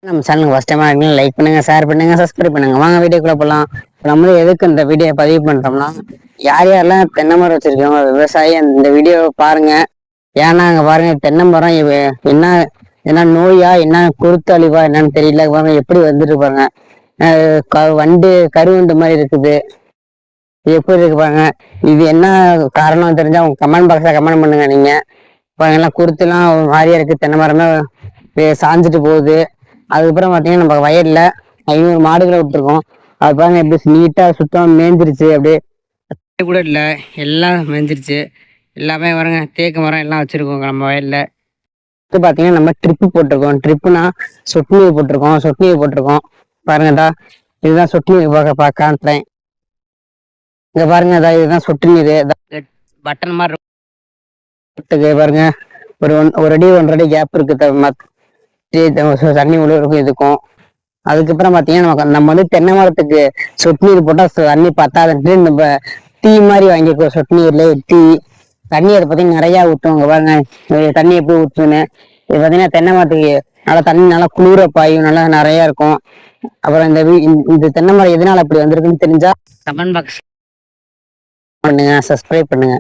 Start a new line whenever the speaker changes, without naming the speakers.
நம்ம சேனலுக்கு ஃபர்ஸ்ட் டைமா இருக்கீங்க, லைக் பண்ணுங்க, ஷேர் பண்ணுங்க, சப்ஸ்கிரைப் பண்ணுங்க. வாங்க வீடியோக்குள்ள போகலாம். நம்ம எதுக்கு இந்த வீடியோ பதிவு பண்றோம்னா, யார் யாரெல்லாம் தென்னை மரம் வச்சிருக்கோங்க விவசாயி இந்த வீடியோவை பாருங்க. ஏன்னா அங்க பாருங்க தென்னை மரம் என்ன என்ன நோயா என்ன குருத்தழிவா என்னன்னு தெரியல. பாருங்க எப்படி வந்துட்டு பாருங்க. வண்டு கருவண்டு மாதிரி இருக்குது. எப்படி இருக்கு பாருங்க. இது என்ன காரணம் தெரிஞ்சா உங்க கமெண்ட் பாக்ஸ்ல கமெண்ட் பண்ணுங்க. நீங்க பாருங்க எல்லாம் குருத்துலாம் ஒரு மாதிரியா இருக்கு. தென்னை மரமே சாஞ்சிட்டு போகுது. அதுக்கப்புறம் பாத்தீங்கன்னா நம்ம வயல்ல 500 மாடுகளை விட்டுருக்கோம். அது பாருங்க எப்படி நீட்டா சுத்தம் மேய்ஞ்சிருச்சு. அப்படியே கூட இல்லை, எல்லாம் மேய்ஞ்சிருச்சு. எல்லாமே பாருங்க தேக்கு மரம் எல்லாம் வச்சிருக்கோம் நம்ம வயல்ல. பாத்தீங்கன்னா நம்ம ட்ரிப்பு போட்டிருக்கோம். ட்ரிப்புனா சொட்டு நீர் போட்டிருக்கோம். சொட்டு நீர் போட்டிருக்கோம் பாருங்கடா. இதுதான் சொட்டு நீர் காட்டுறேன். இங்க பாருங்க, இதுதான் சொட்டு நீர். பட்டன் மாதிரி பாருங்க. ஒரு அடி 1.5 அடி கேப் இருக்கு தண்ணி உள்ள இருக்கும் இதுக்கும். அதுக்கப்புறம் பாத்தீங்கன்னா நம்ம வந்து தென்னை மரத்துக்கு சொட்டு நீர் போட்டா தண்ணி பத்தாதுன்ட்டு நம்ம டீ மாதிரி வாங்கியிருக்கோம். சொட்டு நீர்ல டீ தண்ணி அதை பார்த்தீங்கன்னா நிறைய ஊற்றுவாங்க பாருங்க. தண்ணி எப்படி ஊற்றுன்னு இது பார்த்தீங்கன்னா தென்னை மரத்துக்கு நல்லா தண்ணி நல்லா குளிர பாயும், நல்லா நிறைய இருக்கும். அப்புறம் இந்த தென்னை மரம் எதனால அப்படி வந்திருக்குன்னு தெரிஞ்சா கமெண்ட் பாக்ஸ் பண்ணுங்க, சப்ஸ்கிரைப் பண்ணுங்க.